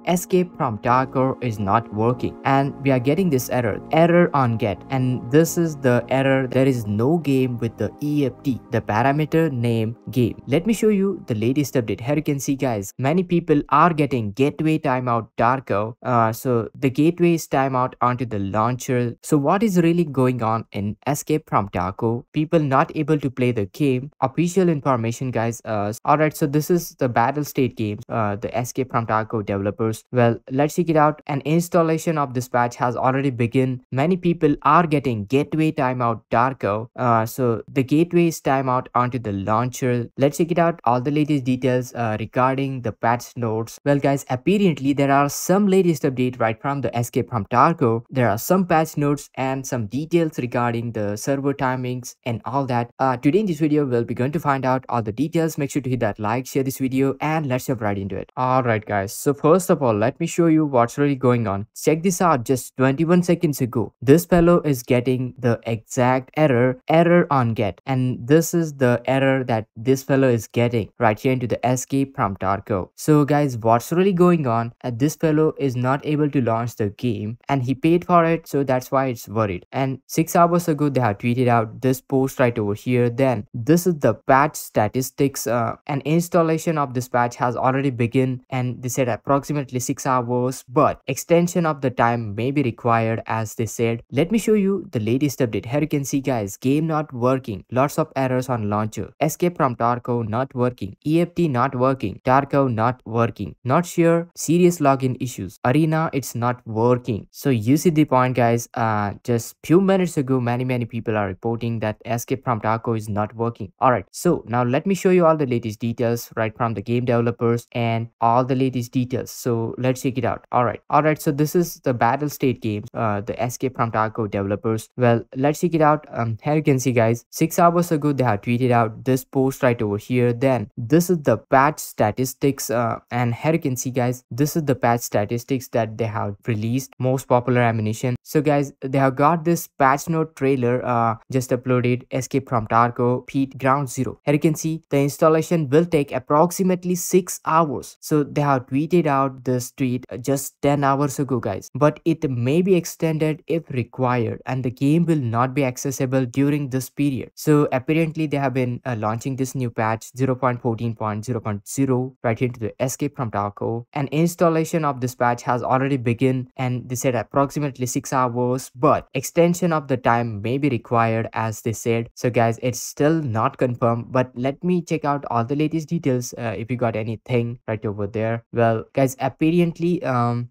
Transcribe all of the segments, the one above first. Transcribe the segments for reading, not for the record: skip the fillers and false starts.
escape from Tarkov is not working, and we are getting this error on get, and this is the error. There is no game with the EFT, the parameter name game. Let me show you the latest update. Here you can see, guys, many people are getting gateway timeout Tarkov. So the gateway is timeout onto the launcher. So what is really going on in escape from Tarkov? People not able to play the game. Official information, guys. Alright, so this is the battle state game, the escape from Tarkov developers. Well, let's check it out. An installation of this patch has already begun. Many people are getting gateway timeout Tarkov. So the gateway is timeout onto the launcher. Let's check it out. All the latest details regarding the patch notes. Well, guys, apparently there are some latest update right from the escape from Tarkov. There are some patch notes and some details regarding the server timings and all that. Today in this video, we'll be going to find out all the details. Make sure to hit that like, share this video, and let's jump right into it. Alright, guys, so first of all, let me show you what's really going on. Check this out. Just 21 seconds ago, this fellow is getting the exact error on get, and this is the error that this fellow is getting right here into the escape from Tarkov. So guys, what's really going on? This fellow is not able to launch the game, and he paid for it, so that's why it's worried. And 6 hours ago, they have tweeted out this post right over here. Then this is the patch statistics. An installation of this patch has already begun, and they said approximately 6 hours, but extension of the time may be required, as they said. Let me show you the latest update. Here you can see, guys, game not working, lots of errors on launcher, escape from Tarkov not working, EFT not working, Tarkov not working, not sure, serious login issues, arena it's not working. So you see the point, guys. Just few minutes ago, many people are reporting that escape from Tarkov is not working. Alright, so now let me show you all the latest details right from the game developers and all the latest details. So let's check it out. Alright, so this is the battle state games, the escape from Tarkov developers. Well, let's check it out. Here you can see, guys, 6 hours ago, they have tweeted out this post right over here. Then this is the patch statistics, and here you can see, guys, this is the patch statistics that they have released, most popular ammunition. So guys, they have got this patch note trailer just uploaded, escape from Tarkov Pete ground zero. Here you can see the installation will take approximately 6 hours. So they have tweeted out this tweet just 10 hours ago, guys, but it may be extended if required, and the game will not be accessible during this period. So apparently they have been launching this new patch 0.14.0.0 right into the escape from Tarkov. An installation of this patch has already begun, and they said approximately 6 hours, but extension of the time may be required, as they said. So guys, it's still not confirmed, but let me check out all the latest details if you got anything right over there. Well, guys, apparently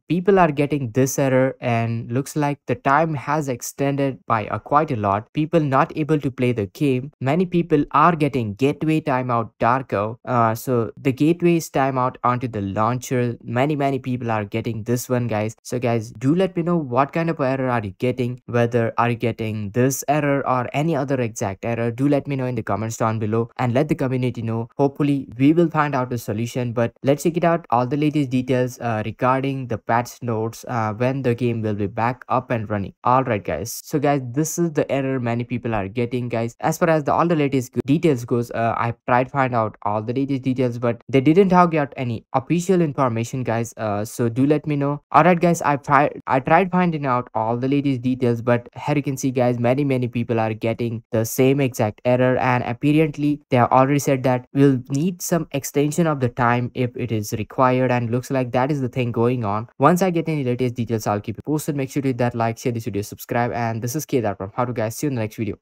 people are getting this error, and looks like the time has extended by quite a lot. People not able to play the game. Many people are getting gateway timeout Tarkov. So the gateway is timeout onto the launcher. Many people are getting this one, guys. So guys, do let me know what kind of error are you getting, whether are you getting this error or any other exact error. Do let me know in the comments down below, and let the community know. Hopefully we will find out a solution, but let's check it out. All the latest details regarding the patch notes, when the game will be back up and running. Alright, guys, so guys, this is the error many people are getting, guys. As far as all the latest details goes, I tried to find out all the latest details, but they didn't have got any official information, guys. So do let me know. Alright, guys, I tried finding out all the latest details, but here you can see, guys, many people are getting the same exact error, and apparently they have already said that we'll need some extension of the time if it is required, and looks like that is the thing going on. Once I get any latest details, I'll keep you posted. Make sure to hit that like, share this video, subscribe, and this is Kedar from How to Guys. See you in the next video.